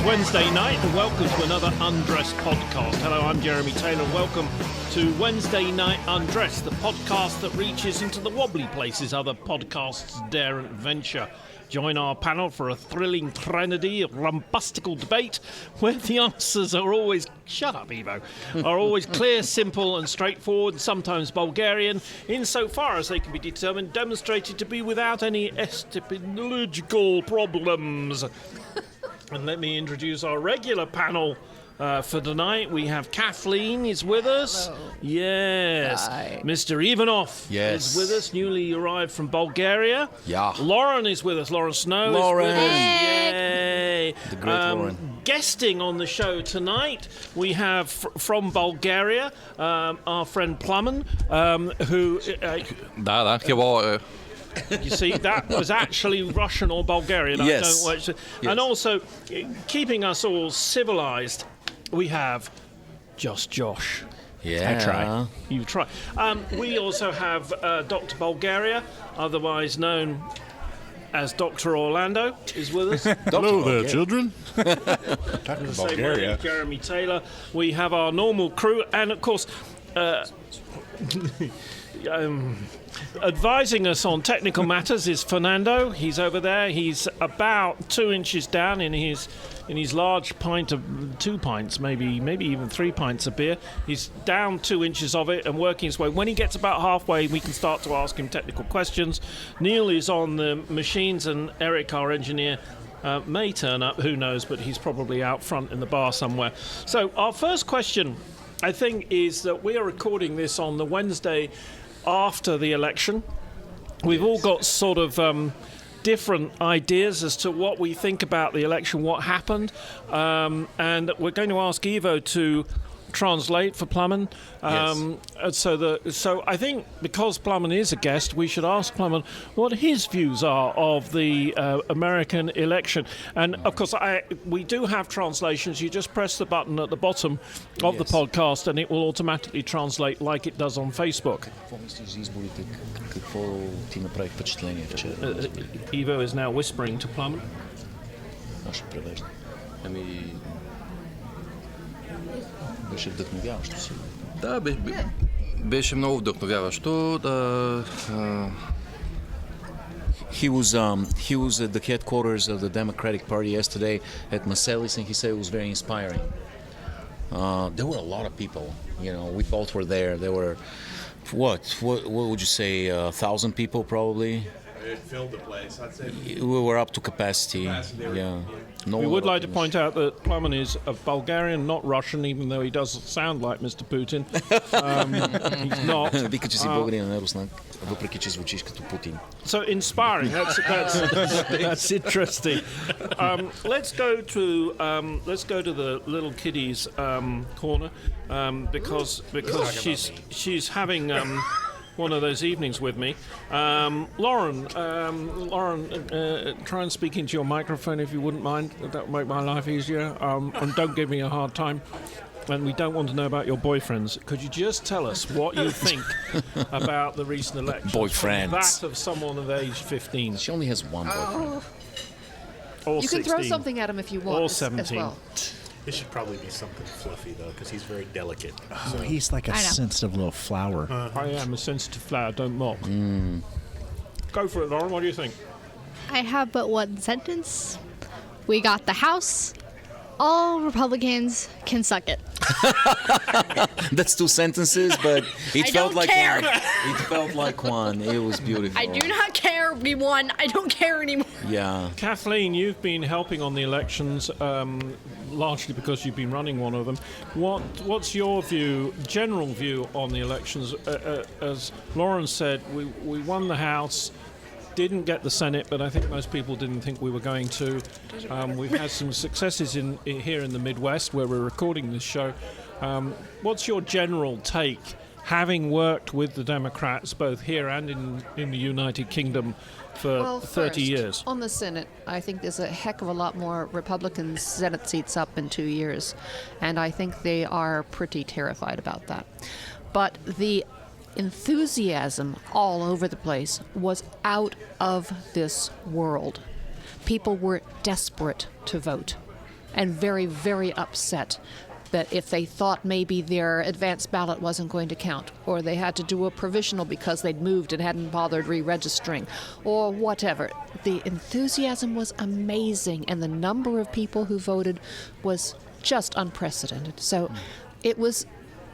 Wednesday night, and welcome to another Undressed podcast. Hello, I'm Jeremy Taylor, and welcome to Wednesday Night Undressed, the podcast that reaches into the wobbly places other podcasts dare and venture. Join our panel for a thrilling, trendy, rumbustical debate where the answers are always, shut up Evo, are always clear, simple and straightforward, sometimes Bulgarian, insofar as they can be determined, demonstrated to be without any epistemological problems. And let me introduce our regular panel for tonight. We have Kathleen is with us. Hello. Yes. Hi. Mr. Ivanov Yes. is with us, newly arrived from Bulgaria. Yeah. Laurann is with us. Laurann Snow Laurann. is with us. Yay. The great Laurann. Guesting on the show tonight, we have from Bulgaria our friend Plamen, who... det var... You see, that was actually Russian or Bulgarian. Yes. I don't watch it. Yes. And also, keeping us all civilized, we have Just Josh. Yeah. I try. You try. We also have Dr. Bulgaria, otherwise known as Dr. Orlando, is with us. Hello there, children. The same way as Jeremy Taylor. We have our normal crew, and of course, advising us on technical matters is Fernando. He's over there. He's about 2 inches down in his large pint of 2 pints, maybe even 3 pints of beer. He's down 2 inches of it and working his way. When he gets about halfway, we can start to ask him technical questions. Neil is on the machines, and Eric, our engineer, may turn up. Who knows? But he's probably out front in the bar somewhere. So our first question, I think, is that we are recording this on the Wednesday after the election. We've all got sort of different ideas as to what we think about the election, what happened, and we're going to ask Ivo to translate for Plamen. So I think because Plamen is a guest, we should ask Plamen what his views are of the American election. And of course, we do have translations. You just press the button at the bottom of the podcast, and it will automatically translate like it does on Facebook. Ivo is now whispering to Plamen. Беше вдъхновяващо си. Да, беше много вдъхновяващо. He was at the headquarters of the Democratic Party yesterday at Marseilles, and he said it was very inspiring. There were a lot of people. You know, we both were there. There were, what would you say, 1,000 people probably? It filled the place. I'd say We were up to capacity. Yeah. We would like to point out that Plamen is a Bulgarian, not Russian, even though he does sound like Mr. Putin. He's not. Вика, че си българин, не руснак, въпреки че звучиш като Путин. So inspiring. That's interesting. Let's go to the little kiddies corner because she's having one of those evenings with me. Laurann, try and speak into your microphone if you wouldn't mind. That would make my life easier. And don't give me a hard time. And we don't want to know about your boyfriends. Could you just tell us what you think about the recent election? Boyfriends. That of someone of age 15. She only has one boyfriend. Or You 16. can throw something at him if you want. Or as 17. well. it should probably be something fluffy though, because he's very delicate. So he's like a sensitive little flower. I am a sensitive flower, don't mock. Go for it, Laurann. What do you think? I have but one sentence. We got the House. All Republicans can suck it. That's 2 sentences, but it I felt don't like care. one. It felt like one. It was beautiful. I do not care. We won. I don't care anymore. Yeah. Kathleen, you've been helping on the elections, largely because you've been running one of them. What's your general view on the elections? As Laurann said, we won the House, didn't get the Senate, but I think most people didn't think we were going to. We've had some successes here in the Midwest where we're recording this show. What's your general take, having worked with the Democrats both here and in the United Kingdom for 30 years? On the Senate, I think there's a heck of a lot more Republican Senate seats up in 2 years, and I think they are pretty terrified about that. But the enthusiasm all over the place was out of this world. People were desperate to vote. and very, very upset that if they thought maybe their advance ballot wasn't going to count, or they had to do a provisional because they'd moved and hadn't bothered re-registering, or whatever. The enthusiasm was amazing, and the number of people who voted was just unprecedented. So it was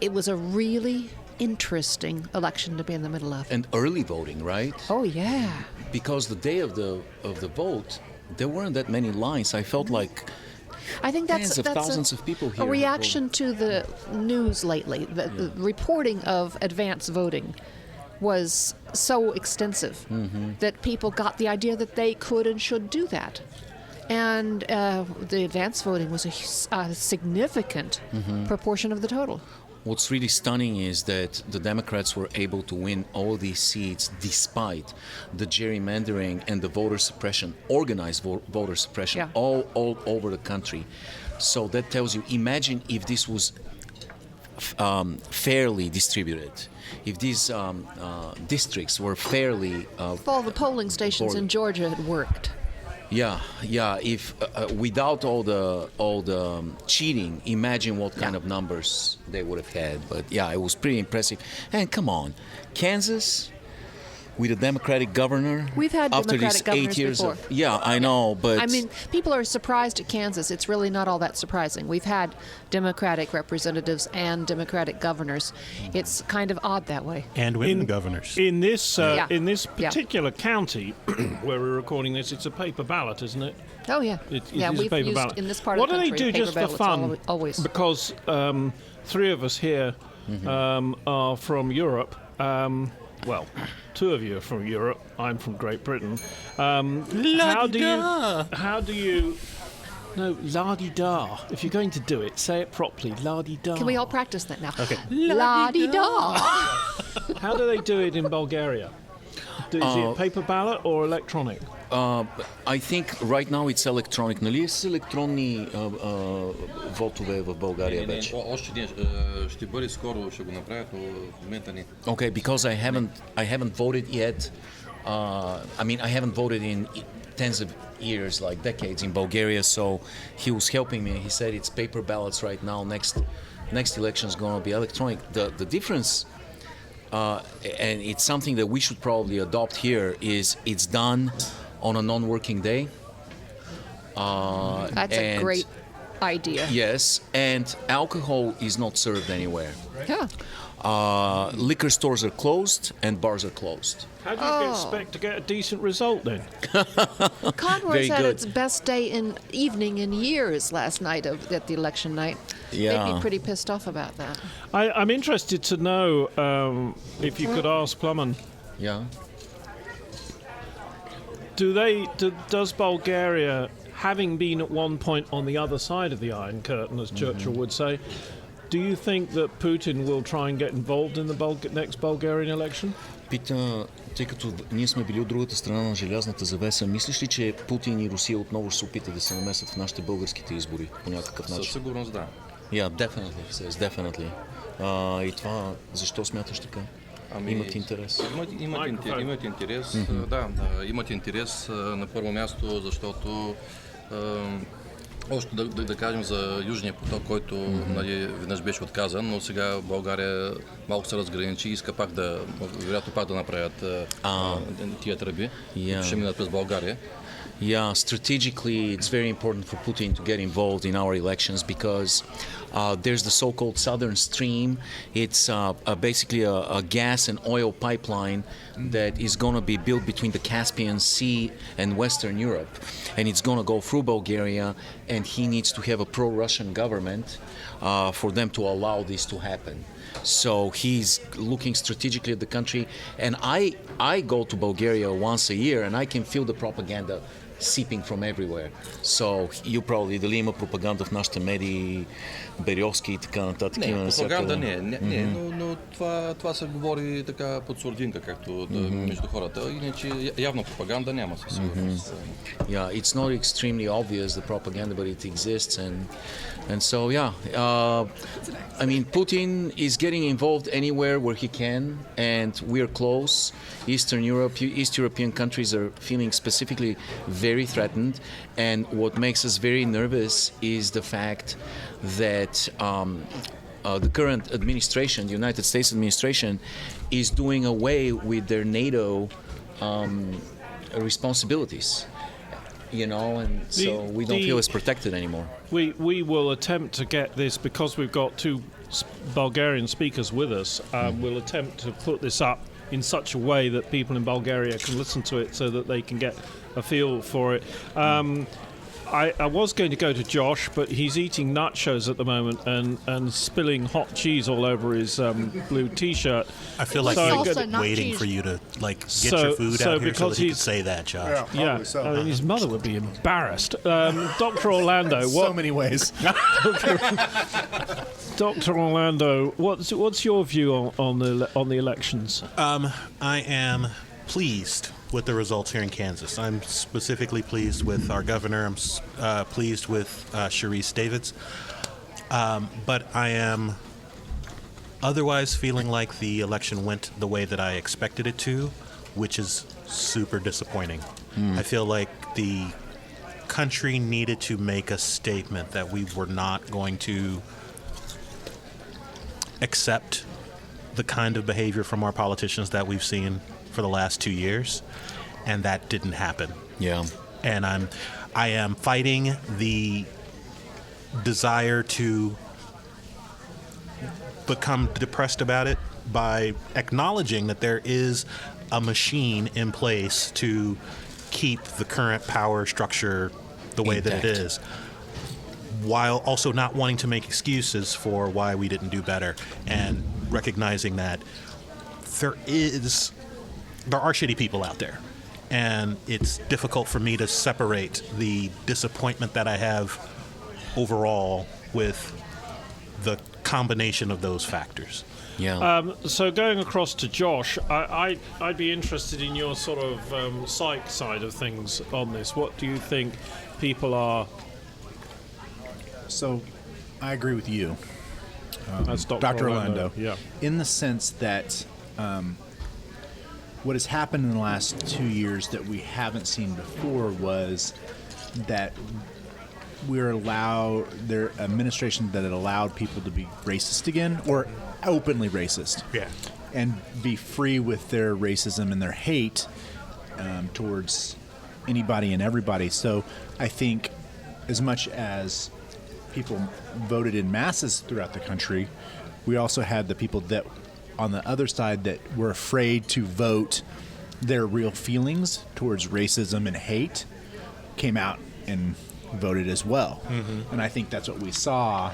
a really interesting election to be in the middle of. And early voting, right? Oh, yeah. Because the day of the vote, there weren't that many lines. I felt like I think tens of thousands of people here a reaction to the news lately. The reporting of advance voting was so extensive that people got the idea that they could and should do that. And the advance voting was a significant proportion of the total. What's really stunning is that the Democrats were able to win all these seats despite the gerrymandering and the voter suppression, organized voter suppression, all over the country. So that tells you, imagine if this was fairly distributed, if these districts were fairly... If all the polling stations in Georgia had worked. Yeah. If without all the cheating, imagine what kind of numbers they would have had. But yeah, it was pretty impressive. And come on, Kansas with a Democratic governor. We've had after Democratic these 8 governors years before. I know, but I mean, people are surprised at Kansas. It's really not all that surprising. We've had Democratic representatives and Democratic governors. It's kind of odd that way. And women governors. In this particular county where we're recording this, it's a paper ballot, isn't it? Oh yeah. It is we've a paper used ballot. in this part what of the country. What do they do just for fun? Always. Because three of us here are from Europe. Well, two of you are from Europe. I'm from Great Britain. How do you? No, la-di-da. If you're going to do it, say it properly. La-di-da. Can we all practice that now? Okay. La-di-da. How do they do it in Bulgaria? Is it paper ballot or electronic? I think right now it's electronic. Нали е с електронни вотове в България вече? Още ще бъде скоро, ще го направят, но в момента не. Okay, because I haven't voted yet. I mean, I haven't voted in tens of years, like decades in Bulgaria. So he was helping me. He said it's paper ballots right now. Next election is going to be electronic. The difference, and it's something that we should probably adopt here, is it's done on a non-working day. That's a great idea. Yes, and alcohol is not served anywhere. Yeah. Liquor stores are closed and bars are closed. How do you expect to get a decent result then? Conroy's had good. its best day in evening in years last night at the election night. Yeah. They'd be pretty pissed off about that. I'm interested to know if you could ask Plamen. Yeah. Does Bulgaria, having been at one point on the other side of the Iron Curtain, as Churchill would say, do you think that Putin will try and get involved in the next Bulgarian election? Пита, тъй като ние сме били от другата страна на желязната завеса, мислиш ли, че Путин и Русия отново ще се опитат да се намесят в нашите българските избори по някакъв начин? Със сигурност да. Yeah, definitely, says definitely. И това, защо смяташ така? Имат интерес. Имат интерес, имат интерес на първо място, защото още да кажем за Южния поток, който веднъж беше отказан, но сега България малко се разграничи и иска вероятно пак да направят тия тръби, ще минат през България. Yeah, strategically, it's very important for Putin to get involved in our elections because there's the so-called Southern Stream. It's basically a gas and oil pipeline that is going to be built between the Caspian Sea and Western Europe. And it's going to go through Bulgaria, and he needs to have a pro-Russian government for them to allow this to happen. So he's looking strategically at the country, and I go to Bulgaria once a year, and I can feel the propaganda seeping from everywhere. So you probably дали има пропаганда в нашите медии, Бериовски и така нататък. Не, пропаганда не, но това се говори така под сурдинка, както между хората. Иначе явно пропаганда няма със сигурност. Yeah, it's not extremely obvious, the propaganda, but it exists, and so I mean, Putin is getting involved anywhere where he can, and we're close. East European countries are feeling specifically very threatened, and what makes us very nervous is the fact that the current administration, the United States administration, is doing away with their NATO responsibilities. And so we don't feel as protected anymore. We will attempt to get this, because we've got two Bulgarian speakers with us. We'll attempt to put this up in such a way that people in Bulgaria can listen to it, so that they can get a feel for it. I was going to go to Josh, but he's eating nachos at the moment and spilling hot cheese all over his blue T-shirt. I feel like Salsa, he's not waiting cheese. for you to get your food out here so that he can say that, Josh. Yeah, I mean, his mother would be embarrassed. Dr. Orlando, So many ways. Dr. Orlando, what's your view on the elections? I am pleased with the results here in Kansas. I'm specifically pleased with our governor. I'm pleased with Sharice Davids. But I am otherwise feeling like the election went the way that I expected it to, which is super disappointing. I feel like the country needed to make a statement that we were not going to accept the kind of behavior from our politicians that we've seen for the last 2 years, and that didn't happen. Yeah. And I am fighting the desire to become depressed about it by acknowledging that there is a machine in place to keep the current power structure the way that it is, while also not wanting to make excuses for why we didn't do better, and recognizing that there are shitty people out there, and it's difficult for me to separate the disappointment that I have overall with the combination of those factors. Yeah. So going across to Josh, I'd be interested in your sort of psych side of things on this. What do you think people are? So, I agree with you, That's Dr. Orlando. Yeah. In the sense that what has happened in the last 2 years that we haven't seen before was that we're allowed their administration that had allowed people to be racist again, or openly racist, and be free with their racism and their hate towards anybody and everybody. So I think as much as people voted in masses throughout the country, we also had the people that on the other side that were afraid to vote their real feelings towards racism and hate came out and voted as well. And I think that's what we saw.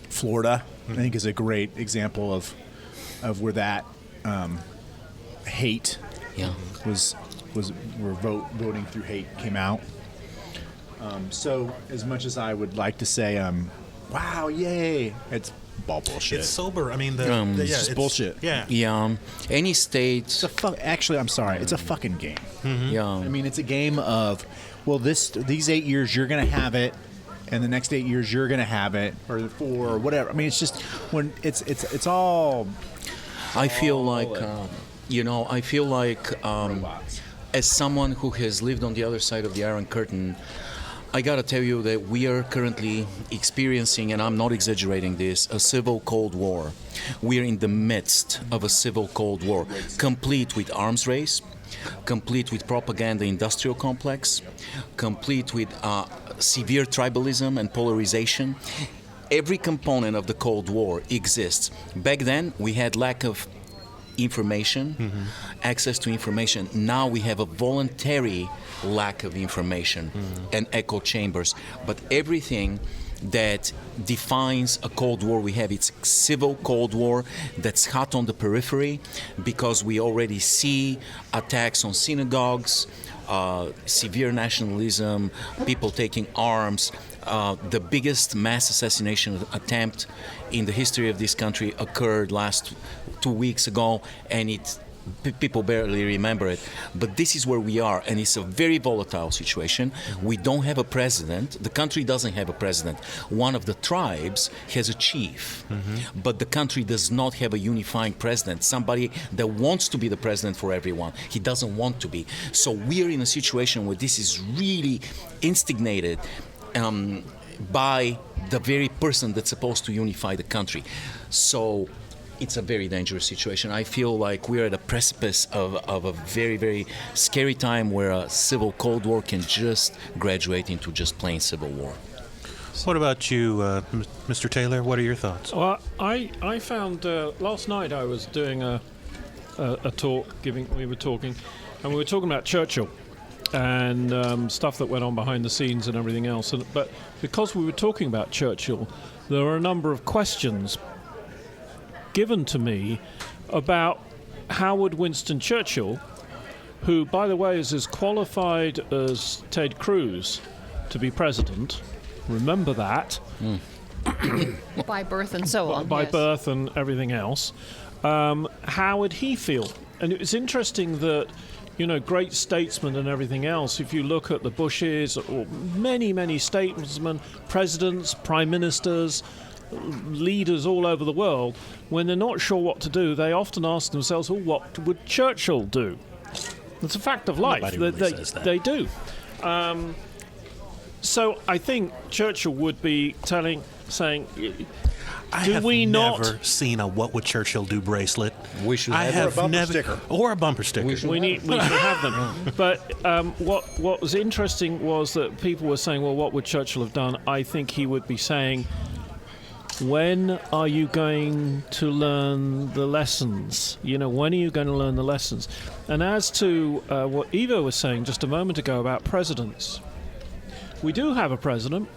Florida, I think, is a great example of where that hate was where voting through hate came out. So as much as I would like to say, wow, yay, it's ball bullshit. It's sober. I mean, it's just bullshit. Yeah. Yeah. Any state. It's actually, I'm sorry, it's a fucking game. Yeah. I mean, it's a game of, well, these 8 years you're going to have it, and the next 8 years you're going to have it, or the 4 or whatever. I mean, it's just when it's all. I feel like, robots. as someone who has lived on the other side of the Iron Curtain, I gotta tell you that we are currently experiencing, and I'm not exaggerating this, a civil Cold War. We are in the midst of a civil Cold War, complete with arms race, complete with propaganda industrial complex, complete with severe tribalism and polarization. Every component of the Cold War exists. Back then, we had lack of information, access to information. Now we have a voluntary lack of information and echo chambers. But everything that defines a Cold War we have, it's civil Cold War that's hot on the periphery because we already see attacks on synagogues, severe nationalism, people taking arms. The biggest mass assassination attempt in the history of this country occurred last 2 weeks ago, and it People barely remember it, but this is where we are, and it's a very volatile situation. We don't have a president. The country doesn't have a president. One of the tribes has a chief, but the country does not have a unifying president, somebody that wants to be the president for everyone. He doesn't want to be. So we're in a situation where this is really instigated by the very person that's supposed to unify the country. So it's a very dangerous situation. I feel like we're at a precipice of a very, very scary time where a civil Cold War can just graduate into just plain civil war. What about you, Mr. Taylor? What are your thoughts? Well, I found last night I was doing a talk, we were talking, and we were talking about Churchill and stuff that went on behind the scenes and everything else. But because we were talking about Churchill, there were a number of questions given to me about Howard Winston Churchill, who, by the way, is as qualified as Ted Cruz to be president. Remember that. By birth and so on. By yes. birth and everything else. How would he feel? And it was interesting that, great statesmen and everything else, if you look at the Bushes or many, many statesmen, presidents, prime ministers, leaders all over the world, when they're not sure what to do, they often ask themselves, well, what would Churchill do? It's a fact of life. Nobody really says that. They do. So I think Churchill would be saying, I do have we never not seen a "What Would Churchill Do" bracelet. We should I have have never, or a bumper sticker. We should we should have them. But what was interesting was that people were saying, well, what would Churchill have done? I think he would be saying, when are you going to learn the lessons? When are you going to learn the lessons? And as to what Eva was saying just a moment ago about presidents, we do have a president,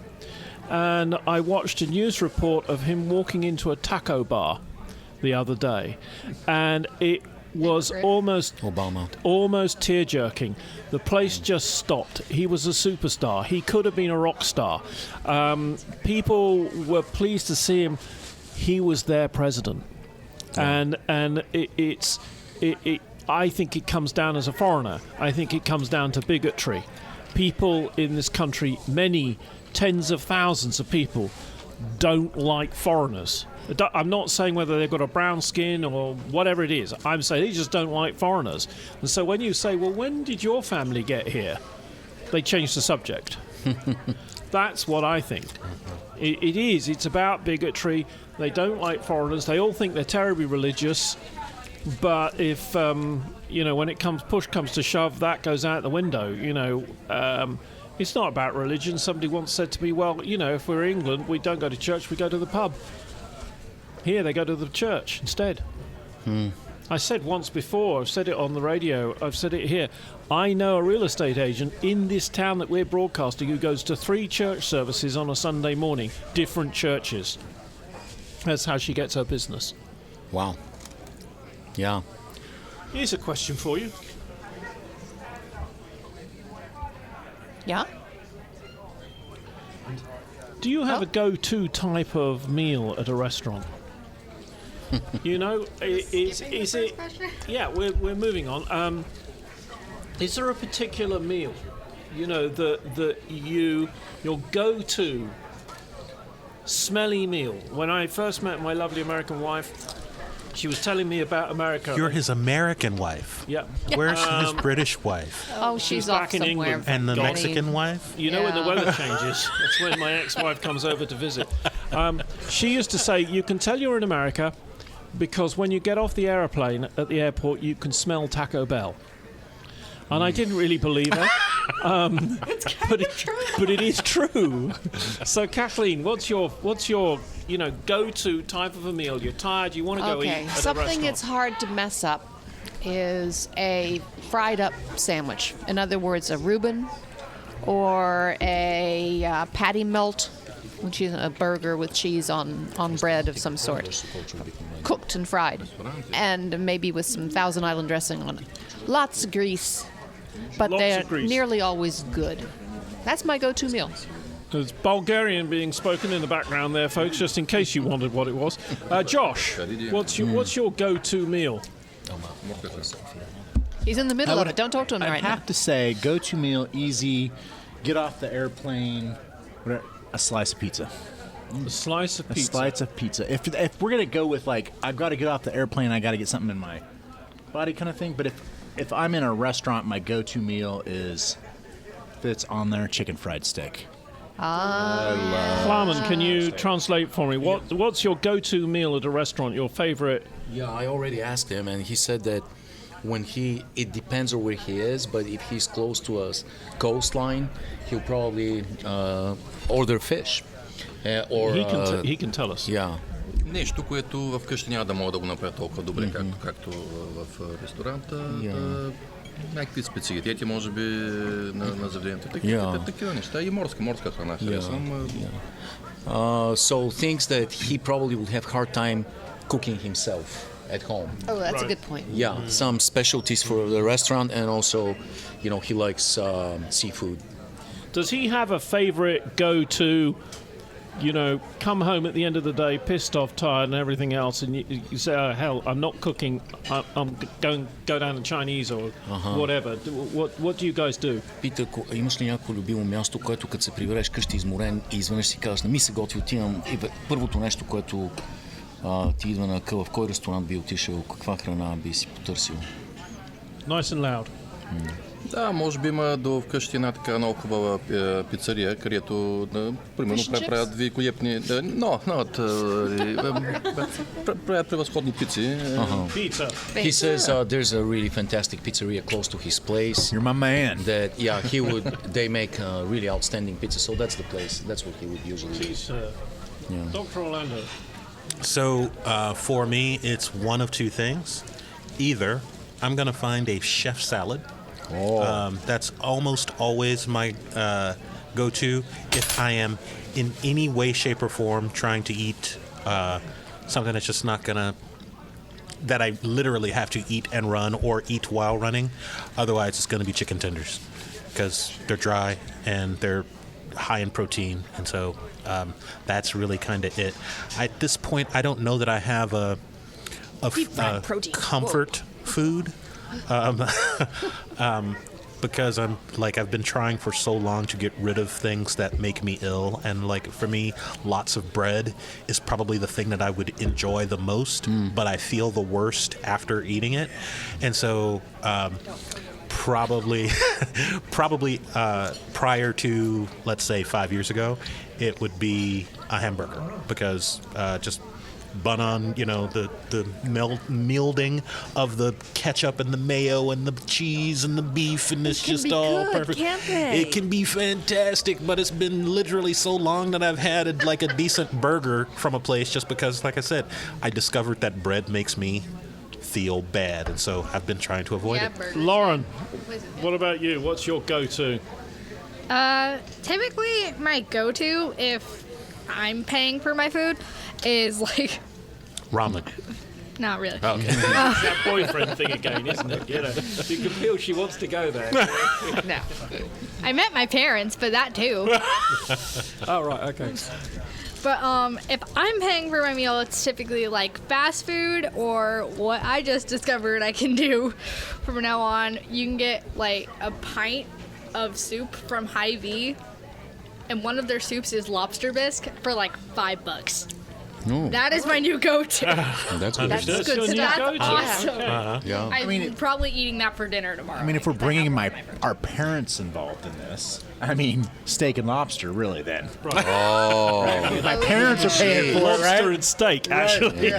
and I watched a news report of him walking into a taco bar the other day, and it was almost tear-jerking. The place just stopped. He was a superstar. He could have been a rock star. People were pleased to see him. He was their president, and I think it comes down as a foreigner. I think it comes down to bigotry. People in this country, many tens of thousands of people, don't like foreigners. I'm not saying whether they've got a brown skin or whatever it is. I'm saying they just don't like foreigners. And so when you say, well, when did your family get here? They change the subject. That's what I think. It is. It's about bigotry. They don't like foreigners. They all think they're terribly religious. But if, when push comes to shove, that goes out the window. It's not about religion. Somebody once said to me, well, if we're England, we don't go to church, we go to the pub. Here they go to the church instead. I said once before, I've said it on the radio, I've said it here, I know a real estate agent in this town that we're broadcasting who goes to 3 church services on a Sunday morning, different churches. That's how she gets her business. Wow. Yeah. Here's a question for you. Yeah? Do you have a go-to type of meal at a restaurant? Is it? Yeah, we're moving on. Is there a particular meal, that your go-to smelly meal? When I first met my lovely American wife, she was telling me about America. You're his American wife. Yeah. Where's his British wife? Oh, she's off back in somewhere. England. And the Getting- Mexican wife? When the weather changes, that's when my ex-wife comes over to visit. She used to say, you can tell you're in America because when you get off the aeroplane at the airport, you can smell Taco Bell. And I didn't really believe her. But it is true. So, Kathleen, what's your go-to type of a meal? You're tired, you want to go eat at a something restaurant. that's hard to mess up is a fried up sandwich. In other words, a Reuben or a patty melt, which is a burger with cheese on bread of some sort, cooked and fried, and maybe with some Thousand Island dressing on it. Lots of grease, but Lots they're of grease. nearly always good. That's my go-to meal. There's Bulgarian being spoken in the background there, folks, just in case you wondered what it was. Josh, what's your go-to meal? He's in the middle of it. Don't talk to him I'd right now. have to say, go-to meal, easy, get off the airplane, whatever, a slice of pizza. A slice of A pizza. slice of pizza. If we're gonna go with like, I've got to get off the airplane, I got to get something in my body kind of thing. But if I'm in a restaurant, my go-to meal is, if it's on there, chicken fried steak. Plamen, can you translate for me? What's your go-to meal at a restaurant? Your favorite? Yeah, I already asked him, and he said that it depends on where he is, but if he's close to a coastline, he'll probably order fish. Or He can tell us. yeah. Нещо, което вкъщи няма да мога да го направя толкова добре, както в ресторанта. Някакви специалитети, може би, на заведението. Такива неща. И морска храна харесвам. So things that he probably would have hard time cooking himself at home. Oh, that's a good point. Yeah, some specialties for the restaurant, and also, he likes seafood. Does he have a favorite go-to? Come home at the end of the day, pissed off, tired, and everything else, and you say, "Oh hell, I'm not cooking. I'm go down to Chinese or whatever." What do you guys do? Пита, имаш ли някакво любимо място, което като се прибереш къщи изморен и изведнъж си казваш, не ми се готви, отивам. И първото нещо, което ти идва на къл, в кой ресторант би отишъл, каква храна би си потърсил? Nice and loud. Да, може би има до вкъщи една така много хубава пицария, където примерно правят великолепни... правят превъзходни пици. Pizza. He says there's a really fantastic pizzeria close to his place. You're my man. That they make really outstanding pizza, so that's the place. That's what he would usually do. Dr. Orlando. So for me, it's one of two things. Either I'm going to find a chef salad. That's almost always my go-to if I am in any way, shape, or form trying to eat something that's just not gonna, that I literally have to eat and run or eat while running. Otherwise, it's going to be chicken tenders because they're dry and they're high in protein, and so that's really kind of it. At this point, I don't know that I have a comfort food. Because I've been trying for so long to get rid of things that make me ill, and for me, lots of bread is probably the thing that I would enjoy the most, but I feel the worst after eating it, and so probably prior to, let's say, 5 years ago, it would be a hamburger, because just bun on, the melding of the ketchup and the mayo and the cheese and the beef, and it's just all perfect. Can't they? It can be fantastic, but it's been literally so long that I've had a decent burger from a place, just because, like I said, I discovered that bread makes me feel bad, and so I've been trying to avoid it. Laurann, what about you? What's your go-to? Typically, my go-to, if I'm paying for my food, is Ramen. not really. Okay. It's that boyfriend thing again, isn't it? You can feel she wants to go there. No. I met my parents, but that too. Oh, right, okay. But if I'm paying for my meal, it's typically fast food, or what I just discovered I can do from now on. You can get a pint of soup from Hy-Vee, and one of their soups is lobster bisque for $5. No. That is my new go-to. That's good. That's That's good your new stuff. go-to. Awesome. Yeah. I'm probably eating that for dinner tomorrow. I mean, if we're bringing our parents involved in this, steak and lobster, really, then. My parents are paying for it, Lobster right? and steak, actually.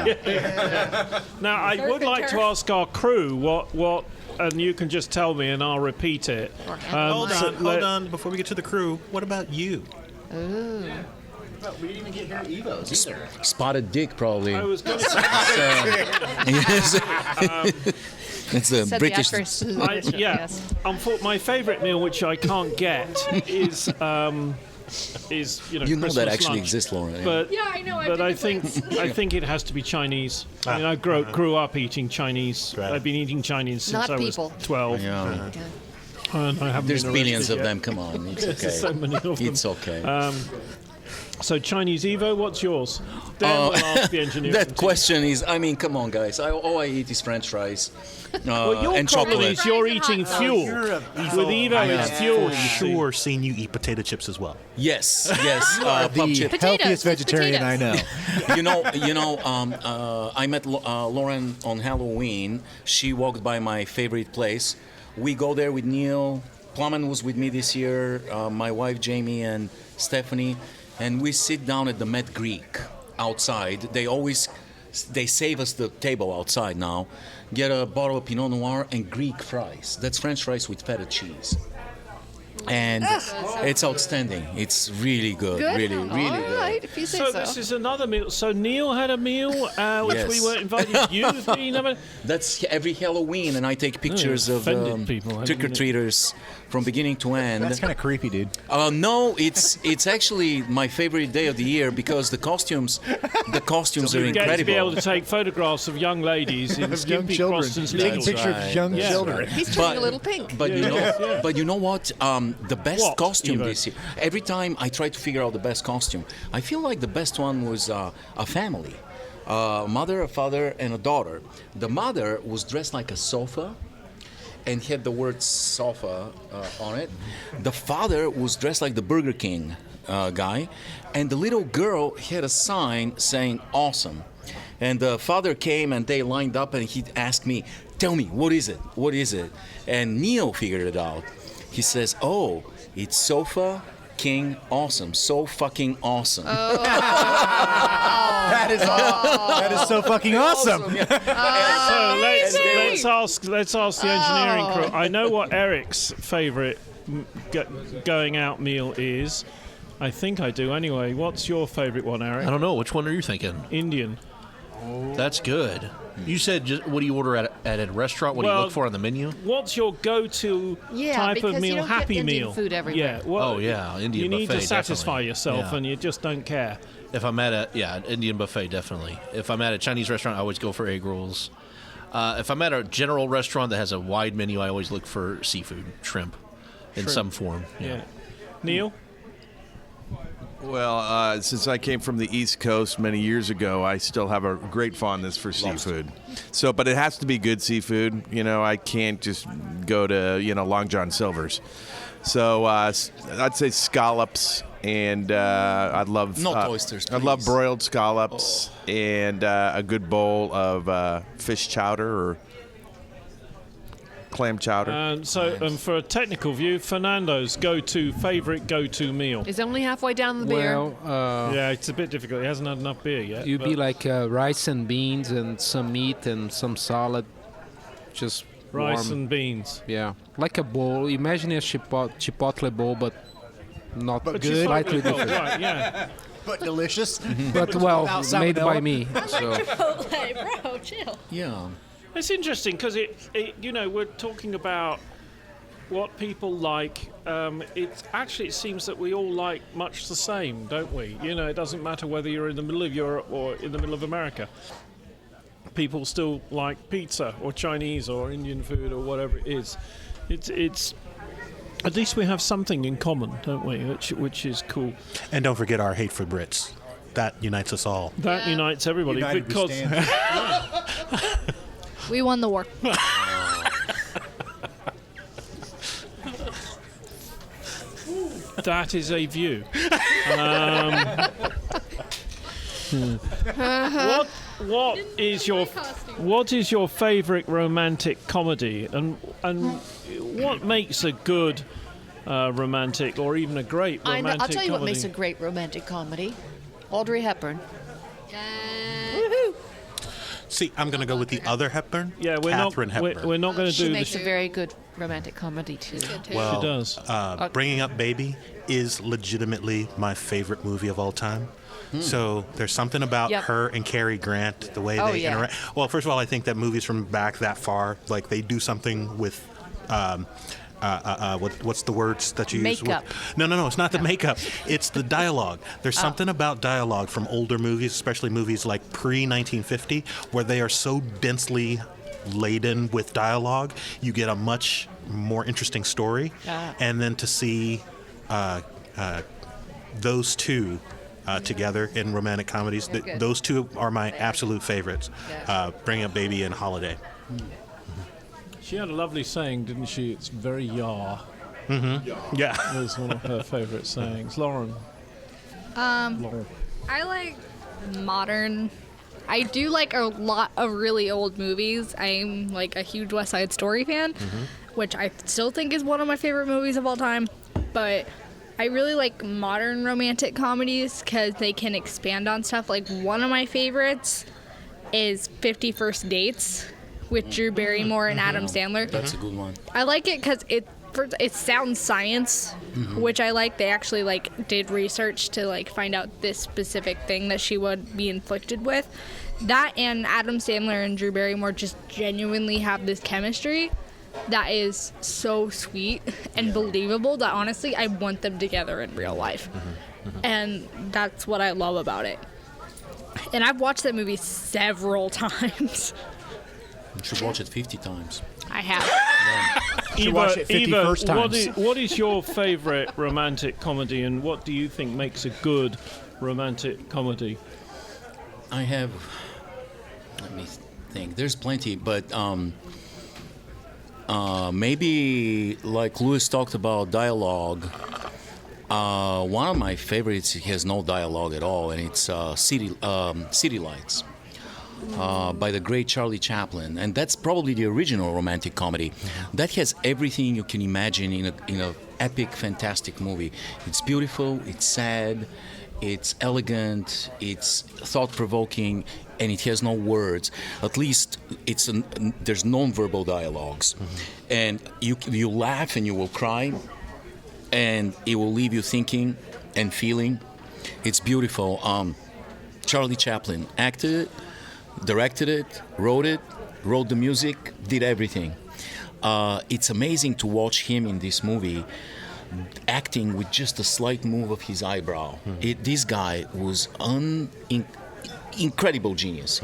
Now, I would like to ask our crew what, and you can just tell me and I'll repeat it. Hold on. Before we get to the crew, what about you? We didn't even get here Evo's either. Spotted dick, probably. I was going to say, It's a Said British. the actress. yeah. Yes. My favourite meal, which I can't get, is You know that Christmas actually lunch. exists, Laurann. But Yeah, I know, I've But been I to think places. I think it has to be Chinese. I mean, I grew up eating Chinese. Right. I've been eating Chinese since Not I was people. 12. Yeah. And I haven't There's been arrested billions of yet. them. Come on, it's okay. There's so many of them. It's okay. So Chinese Evo, what's yours? Then we'll ask the engineering That team. question is, I mean, come on, guys. All I eat is French fries Well, your and problem chocolate. is you're Fries and eating hot fuel. dogs. With Evo, it's fuel. For sure seen you eat potato chips as well. Yes. Pub The chip. Potatoes, healthiest it's vegetarian I know. I met Laurann on Halloween. She walked by my favorite place. We go there with Neil. Plamen was with me this year. My wife Jamie and Stephanie, and we sit down at the Met Greek outside. They save us the table outside now. Get a bottle of Pinot Noir and Greek fries. That's French fries with feta cheese. And it's outstanding. It's really good. Good. Really, really All good. right, if you say So so. this is another meal. So Neil had a meal, which we Yes. were invited. You've been having. That's every Halloween, and I take pictures of offended people, haven't trick or treaters from beginning to end. That's kind of creepy, dude. No, it's actually my favorite day of the year because the costumes are You get to incredible. be able to take photographs of young ladies in Of young skimpy children. Crostons Taking Lidl. pictures right. of young Yeah. children. He's turning a little pink. But Yeah. but you know what? The best What, costume Evo? this year. Every time I try to figure out the best costume, I feel like the best one was a family, a mother, a father, and a daughter. The mother was dressed like a sofa, and had the word sofa on it. The father was dressed like the Burger King guy, and the little girl had a sign saying "awesome." And the father came and they lined up, and he asked me, "Tell me, what is it? What is it?" And Neil figured it out. He says, "Oh, it's Sofa King Awesome. So fucking awesome." That is that is so fucking awesome. So let's ask the engineering crew. I know what Eric's favourite going out meal is. I think I do anyway. What's your favourite one, Eric? I don't know. Which one are you thinking? Indian. That's good. You said, what do you order at a restaurant? What do you Well, look for on the menu? What's your go-to Yeah, type of because meal? you don't get Happy Indian meal. food everywhere. Yeah. Well, Oh, yeah, Indian You need to buffet, satisfy definitely. yourself, Yeah. and you just don't care. If I'm at Indian buffet, definitely. If I'm at a Chinese restaurant, I always go for egg rolls. If I'm at a general restaurant that has a wide menu, I always look for seafood, shrimp, in some form. Yeah. Neil. Well, since I came from the East Coast many years ago, I still have a great fondness for seafood. So, but it has to be good seafood. You know, I can't just go to, Long John Silver's. So I'd say scallops, and I'd love Not oysters, I'd love please. broiled scallops and a good bowl of fish chowder or clam chowder. And for a technical view, Fernando's favourite go-to meal. He's only halfway down the beer. Well, Yeah, it's a bit difficult. He hasn't had enough beer yet. you'd be but like rice and beans and some meat and some salad. Just rice warm. and beans. Yeah, like a bowl. Imagine a chipotle bowl, but not But Which good. is slightly slightly different. right, yeah. But delicious. But well, Without made by salmonella. me. So Chipotle, bro, chill. Yeah. It's interesting because we're talking about what people like. It seems that we all like much the same, don't we? It doesn't matter whether you're in the middle of Europe or in the middle of America. People still like pizza or Chinese or Indian food or whatever it is. It's at least we have something in common, don't we? Which is cool. And don't forget our hate for Brits. That unites us all. That unites everybody United we because stand. We won the war. that is a view. What is your favourite romantic comedy, and what makes a good romantic or even a great I romantic know, I'll tell you what comedy? makes a great romantic comedy. Audrey Hepburn. See, I'm going to go with the other Hepburn. Yeah, Catherine Hepburn. we're not going to She do makes this. a very good romantic comedy too. Well, She does. Bringing Up Baby is legitimately my favorite movie of all time. So there's something about Yep. her and Cary Grant, the way Oh, they yeah. interact. Well, first of all, I think that movies from back that far, like they do something with. What's the words that you use? Makeup. No, it's not the makeup. It's the dialogue. There's something about dialogue from older movies, especially movies like pre-1950, where they are so densely laden with dialogue, you get a much more interesting story. Ah. And then to see those two together in romantic comedies. good. Those two are my absolute favorites. Yeah. Bring Up Baby and Holiday. She had a lovely saying, didn't she? It's very yar. Yeah. Was one of her favourite sayings. Laurann. Laurann. I like modern. I do like a lot of really old movies. I'm like a huge West Side Story fan, which I still think is one of my favorite movies of all time. But I really like modern romantic comedies because they can expand on stuff. Like one of my favorites is 50 First Dates with Drew Barrymore and Adam Sandler. That's a good one. I like it because it sounds science, which I like. They actually like did research to like find out this specific thing that she would be inflicted with. That and Adam Sandler and Drew Barrymore just genuinely have this chemistry that is so sweet and believable that honestly I want them together in real life. And that's what I love about it. And I've watched that movie several times. You should watch it 50 times. I have. should watch it 50 first times. What is your favourite romantic comedy, and what do you think makes a good romantic comedy? I have. Let me think. There's plenty, but maybe like Louis talked about dialogue. One of my favorites has no dialogue at all, and it's City Lights. By the great Charlie Chaplin, and that's probably the original romantic comedy. That has everything you can imagine in a epic, fantastic movie. It's beautiful, it's sad, it's elegant, it's thought-provoking, and it has no words. At least there's non-verbal dialogues, and you laugh and you will cry, and it will leave you thinking and feeling. It's beautiful. Charlie Chaplin acted it, directed it, wrote the music, did everything. It's amazing to watch him in this movie acting with just a slight move of his eyebrow. This guy was incredible genius.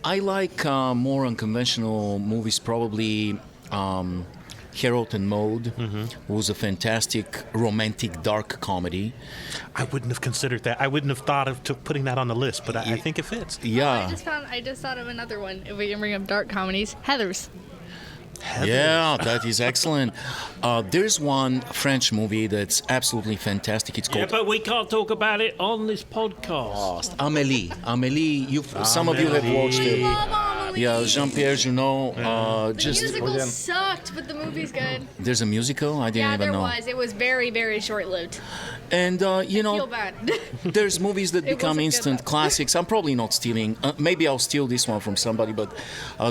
I like more unconventional movies, probably Harold and Maude was a fantastic romantic dark comedy. I wouldn't have considered that. I wouldn't have thought of putting that on the list, but I think it fits. Yeah. I just thought of another one. If we can bring up dark comedies, Heathers. Yeah, that is excellent. There's one French movie that's absolutely fantastic. It's Yeah, called but we can't talk about it on this podcast. Amélie. Some of you have watched it. Yeah, Jean-Pierre Junot. The musical sucked, but the movie's good. There's a musical? I didn't even know. Yeah, there was. It was very, very short-lived. And, I feel bad. there's movies that become wasn't good, instant though. classics. I'm probably not stealing. Maybe I'll steal this one from somebody, but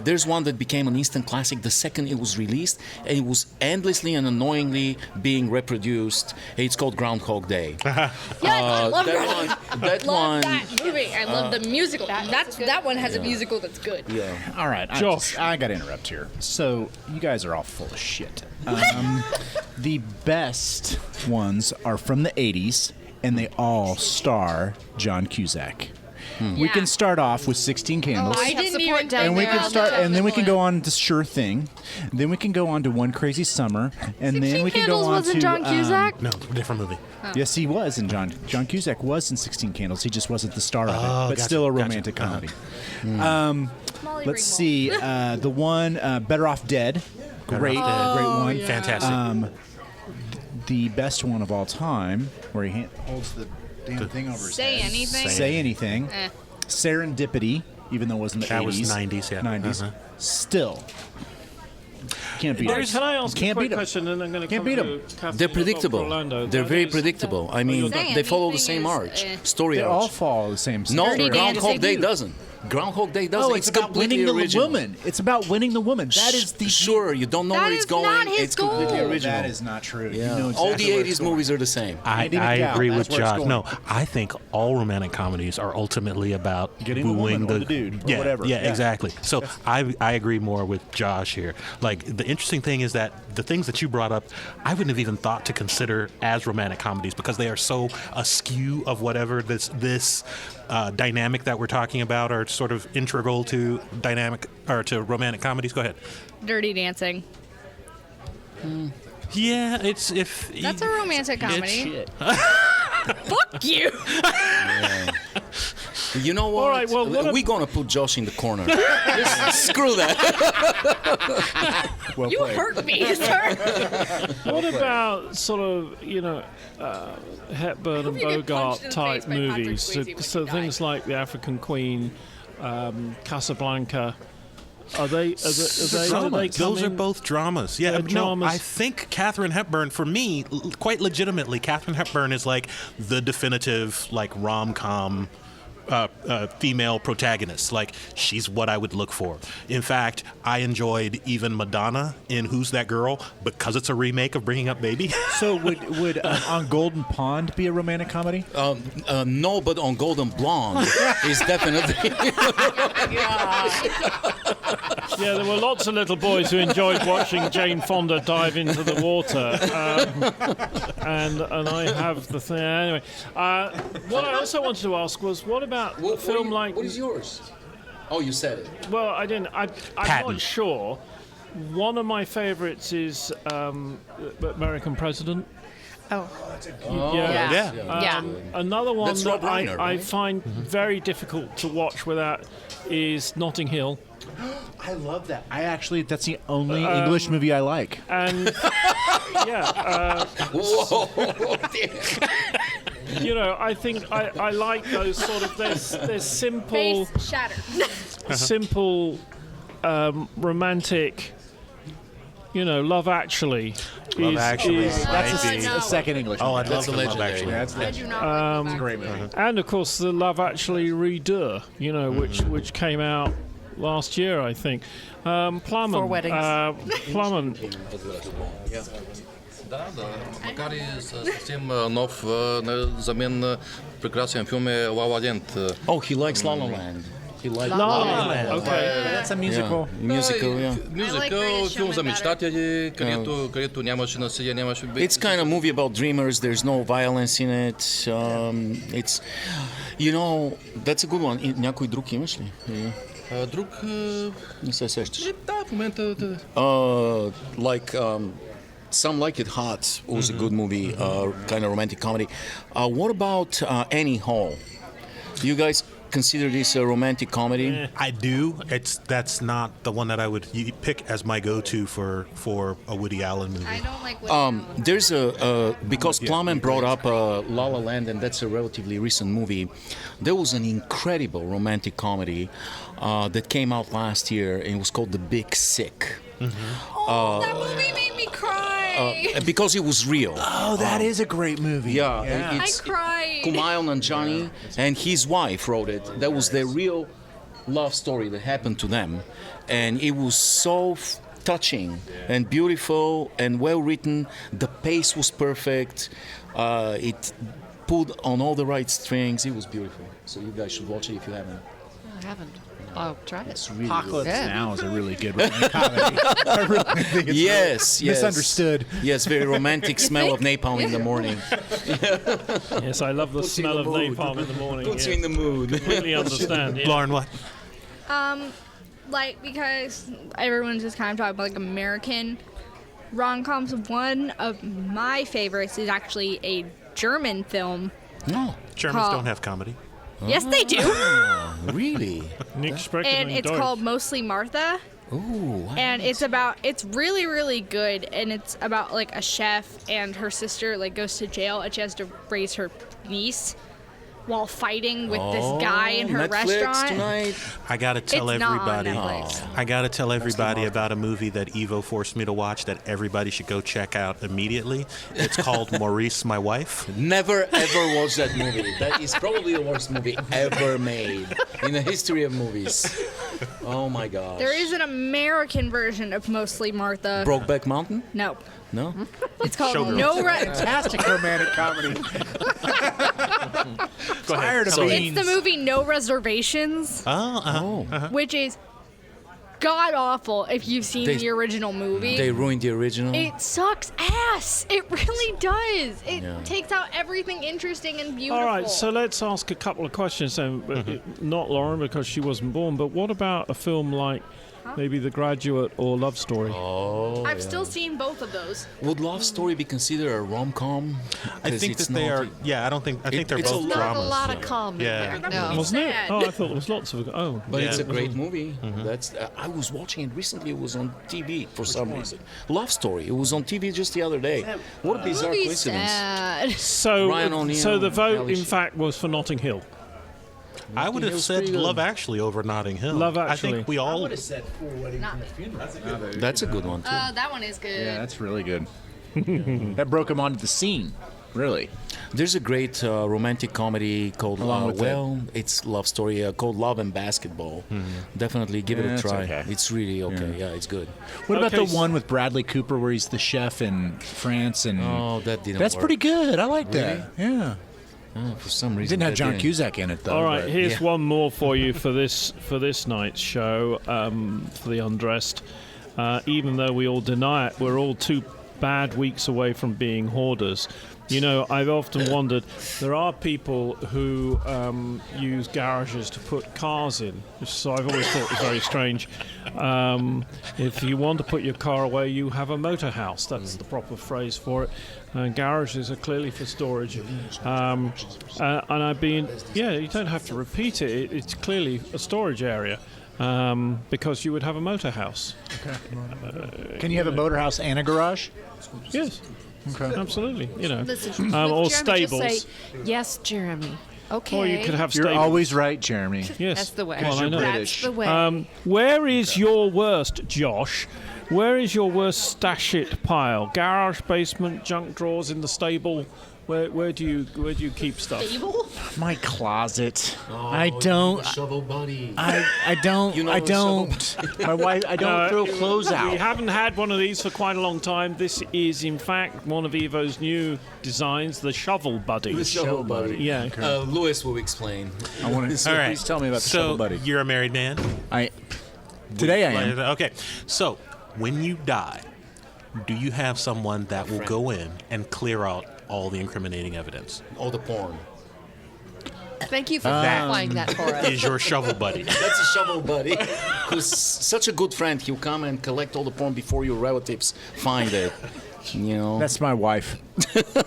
there's one that became an instant classic the second it was released, and it was endlessly and annoyingly being reproduced. It's called Groundhog Day. Yes, I love that that movie. I love the musical. That one has a Yeah. musical that's good. Yeah. All right, Josh. I got to interrupt here. So you guys are all full of shit. The best ones are from the 80s, and they all star John Cusack. We can start off with 16 Candles. I didn't even take And we that can out start, of and then we the can go one. on to Sure Thing. Then we can go on to One Crazy Summer, and then 16 we can Candles go on wasn't to John Cusack? No, different movie. Yes, he was in John Cusack was in 16 Candles. He just wasn't the star of it, but gotcha, still a gotcha. romantic comedy. Molly Let's Ringwald. see the one Better Off Dead. Great one. yeah. Fantastic. The best one of all time, where he holds the damn thing over his Say head. anything. Say anything. Eh. Serendipity, even though it wasn't the That 80s. was 90s, yeah. 90s. Uh-huh. Still. Can't beat it. Can I ask Can't a quick beat 'em. question, and I'm going to Can't come beat to 'em. Kathleen They're or predictable. Dr. Orlando. They're That very is- predictable. I mean, Say they follow the anything same is, arch, eh. story They all arch. follow the same No, Dirty Groundhog Dancing. Day doesn't. Groundhog Day doesn't. Oh, it's about completely winning the original. woman. It's about winning the woman. That is the Sure, you don't know That where it's is going. not his It's completely goal. original. That is not true. Yeah. You know All exactly the where 80s it's going. movies are the same. I Andy McDowell, agree that's with where it's Josh. going. No, I think all romantic comedies are ultimately about Getting the wooing woman or the dude or yeah, whatever. Yeah, Yeah. exactly. So I agree more with Josh here. Like, the interesting thing is that the things that you brought up, I wouldn't have even thought to consider as romantic comedies because they are so askew of whatever this dynamic that we're talking about are sort of integral to dynamic or to romantic comedies. Go ahead. Dirty Dancing. Yeah, it's That's a romantic comedy. Shit. Fuck you. You know what? All right, well, we're gonna put Josh in the corner. Just screw that. Well You played. hurt me, sir. What about sort of, Hepburn and you get Bogart punched in the type face by Patrick movies? Swayze when So you die. things like The African Queen, Casablanca. Are they? Do they come Those are in? both dramas. Yeah, They're no, dramas. I think Katharine Hepburn, for me, quite legitimately, Katharine Hepburn is like the definitive like rom-com female protagonist. Like, she's what I would look for. In fact, I enjoyed even Madonna in Who's That Girl because it's a remake of Bringing Up Baby. So would On Golden Pond be a romantic comedy? No, but on Golden Blonde is definitely. Yeah, there were lots of little boys who enjoyed watching Jane Fonda dive into the water, and I have the thing anyway. What I also wanted to ask was, what about a film like? What is yours? Oh, you said it. Well, I didn't. I'm Patton. not sure. One of my favourites is American President. Oh, Yeah. Another one That's that Rob Reiner, I right? find very difficult to watch without is Notting Hill. I love that. That's the only English movie I like. And Whoa! I think I like those sort of there's simple Face shattered. simple romantic. Love Actually. Love Actually. That's Maybe. a second English. Oh, I'd movie. love to Love legendary. Actually. That's I do not like great movie. And of course the Love Actually redo, which came out last year, I think. Plamen. For weddings. Plamen. Да. Макар и съвсем нов, за мен прекрасен филм е La La Land. Oh, he likes La La Land. He likes La La Land. Okay. That's a musical. Musical, yeah. Мюзикъл, филм за мечтатели, където нямаше насилие, нямаше... It's kind of movie about dreamers. There's no violence in it. It's, that's a good one. Някой друг имаш ли? Друг... Не се сещаш. Да, в момента... Like Some Like It Hot was a good movie, kind of romantic comedy. What about Annie Hall? Do you guys consider this a romantic comedy? I do. That's not the one that I would pick as my go-to for a Woody Allen movie. I don't like Woody There's because Plamen brought up La La Land, and that's a relatively recent movie. There was an incredible romantic comedy that came out last year, and it was called The Big Sick. that movie made me cry. Because it was real. Oh, that is a great movie. Yeah, I it's cried. Kumail Nanjiani and his wife wrote it. That was their real love story that happened to them, and it was so touching and beautiful and well written. The pace was perfect. It pulled on all the right strings. It was beautiful. So you guys should watch it if you haven't. I haven't. I'll try it. It's really Apocalypse good. Yeah. Now is a really good romantic comedy. I really think it's Yes, yes. misunderstood. Yes, very romantic smell of napalm in the morning. Yes, I love the Puts you smell in of the mood. napalm in the morning. Puts you yeah. in the mood. Completely understand. Yeah. Lauren, what? Because everyone's just kind of talking about like American rom-coms. One of my favorites is actually a German film. No, Germans Call- don't have comedy. Yes, they do. really? Nick Sprechen And it's Deutsch. called Mostly Martha. Ooh. And it's really, really good. And it's about like a chef and her sister like goes to jail and she has to raise her niece while fighting with this guy in her Netflix restaurant. tonight. I gotta tell It's not on everybody. Netflix. I gotta tell everybody about a movie that Evo forced me to watch that everybody should go check out immediately. It's called Maurice, My Wife. Never ever watched that movie. That is probably the worst movie ever made in the history of movies. Oh my gosh. There is an American version of Mostly Martha. Brokeback Mountain? No. No? It's called Showgirls. Fantastic romantic comedy. Go ahead. Tired of So- being- It's the movie No Reservations, which is god awful if you've seen They- the original movie. They ruined the original. It sucks ass. It really does. It Yeah. takes out everything interesting and beautiful. All right, so let's ask a couple of questions then. Not Lauren because she wasn't born, but what about a film like maybe The Graduate or Love Story. Oh, I've still seen both of those. would Love Story be considered a rom-com? I 'Cause think it's that they not- are. Yeah, I don't think. I think they're it's both a Not dramas. a lot of calm Yeah. in there. No. Wasn't it? Sad. Oh, I thought there was lots of. Oh, But Yeah. it's a great movie. That's I was watching it recently. It was on TV for some reason. Love Story. It was on TV just the other day. What a bizarre Movie's coincidence. sad. so Ryan O'Neal, so the vote, Ally in Sheedy. fact, was for Notting Hill. I would have Hill's said pretty good. Love Actually over Notting Hill. Love I Actually. think we all. said 4 Weddings and a Funeral. That's a good one too. That one is good. Yeah, that's really good. That broke him onto the scene, really. There's a great romantic comedy called Along with it's Love Story called Love and Basketball. Definitely give it Yeah, a it's try. okay. It's really okay. Yeah, it's good. What about Okay, the one with Bradley Cooper where he's the chef in France and Oh, that didn't. that's work. pretty good. I like that. Yeah. Oh, for some It reason, didn't have that John didn't. Cusack in it though. All right, but- here's yeah. one more for you for this night's show for the Undressed. Even though we all deny it, we're all 2 bad weeks away from being hoarders. You know, I've often wondered, there are people who use garages to put cars in, so I've always thought it was very strange. If you want to put your car away, you have a motor house. That's the proper phrase for it. Garages are clearly for storage. And I've been, you don't have to repeat it. It's clearly a storage area. Because you would have a motor house. Can you have a motor house and a garage? Yes. Okay. Absolutely. You know. Listen, or Jeremy, just stables. say, yes, Jeremy. Okay. Or you could have You're stables. always right, Jeremy. Yes. That's the way. Well, I know. That's the way. Where is your worst, Josh? Where is your worst stash it pile? Garage, basement, junk drawers in the stable? Where do you keep stuff? My closet. I Oh, don't. Shovel buddy. I don't. You know I the don't. My wife. I don't throw clothes We out. haven't had one of these for quite a long time. This is, in fact, one of Evo's new designs, the Shovel Buddy. The shovel buddy. Yeah. Lewis will explain. I want to. All right. Please tell me about the So shovel buddy. you're a married man. Today I am. Okay. So when you die, do you have someone that will go in and clear out all the incriminating evidence? All the porn. Thank you for clarifying that for us. Is your shovel buddy? That's a shovel buddy who's such a good friend. He'll come and collect all the porn before your relatives find it. You know. That's my wife.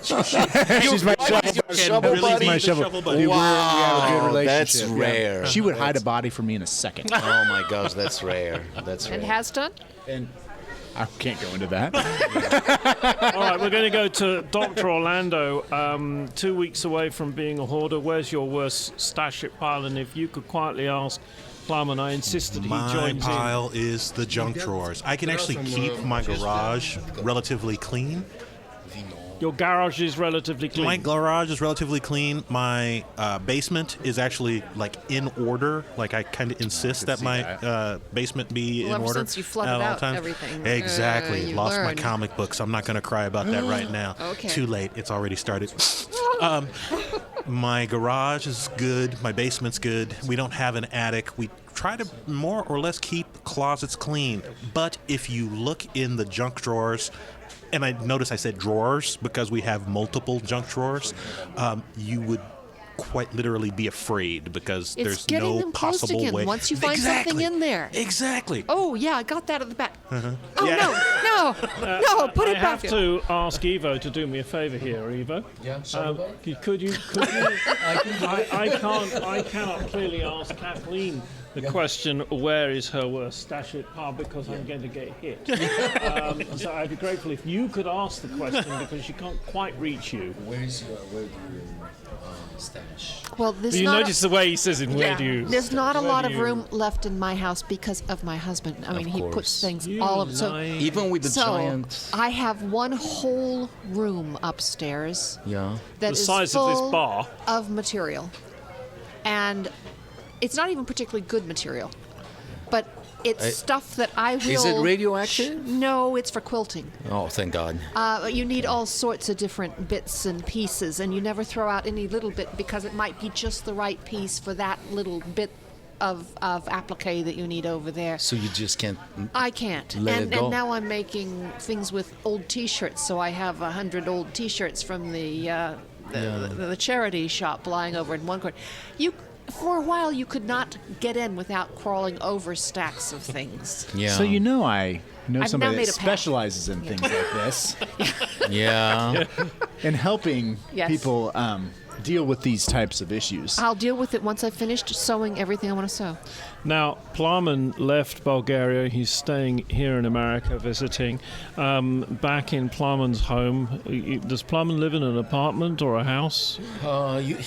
She's my shovel really buddy. be the shovel buddy? We have a good relationship. That's yeah. rare. She would hide a body from me in a second. Oh my gosh, that's rare. That's rare. And has done? And I can't go into that. All right, we're going to go to Dr. Orlando. 2 weeks away from being a hoarder. Where's your worst stash it pile? And if you could quietly ask Plamen, I insisted he My joins pile is the junk drawers. I can actually keep my garage relatively clean. in. Your garage is relatively clean. My garage is relatively clean. My basement is actually like in order. Like I kind of insist that my basement be Well, in ever order since you flooded at all out times. everything, Exactly. you Lost learned. my comic books. I'm not going to cry about that right now. Okay. Too late. It's already started. My garage is good. My basement's good. We don't have an attic. We try to more or less keep closets clean. But if you look in the junk drawers, and I notice I said drawers because we have multiple junk drawers, you would quite literally be afraid because It's there's getting no them closed possible again way. once you find something in there. Exactly. Oh, yeah, I got that at the back. Oh, Yeah. no, put it I back have to ask Evo to do me a favor here, Evo. Yeah, Could you? I cannot clearly ask Kathleen the question, where is her worst stash it pile, because I'm going to get hit. So I'd be grateful if you could ask the question because she can't quite reach you. where do you stash? Well, there's You not notice the way he says it, where yeah, do you? there's not a where lot do of you- room left in my house because of my husband. I mean, he puts course. things You all of so. lying- Even with the So giant. I have one whole room upstairs Yeah. that The is size of full this bar. of material, and it's not even particularly good material, but it's stuff that I will. Is it radioactive? No, it's for quilting. Oh, thank God. You need all sorts of different bits and pieces, and you never throw out any little bit because it might be just the right piece for that little bit of applique that you need over there. So you just can't. I can't. Let and, it go. and now I'm making things with old T-shirts, so I have 100 old T-shirts from the charity shop lying over in one corner. for a while you could not get in without crawling over stacks of things. Yeah. So I know I've somebody now made that a pact. specializes in things like this Yeah. and helping Yes. people deal with these types of issues. I'll deal with it once I've finished sewing everything I want to sew. Now, Plamen left Bulgaria. He's staying here in America visiting. Back in Plamen's home, does Plamen live in an apartment or a house?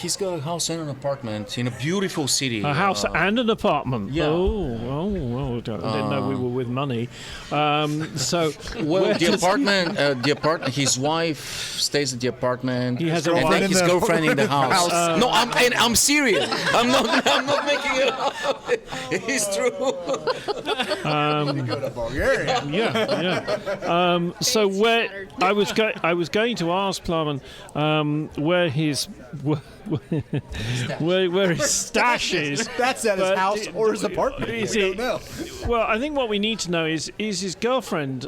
He's got a house and an apartment in a beautiful city. A house and an apartment? yeah. Well, I didn't know we were with money. So, Well, where the does apartment. His wife stays at the apartment. He has a and wife then in his the- girlfriend in the house. No, I'm serious. I'm not making it up. It's true. Go to Bulgaria. Yeah. So where I was going to ask Plamen where his where his stash is. That's at his But house or his apartment. is We it- don't know. Well, I think what we need to know is his girlfriend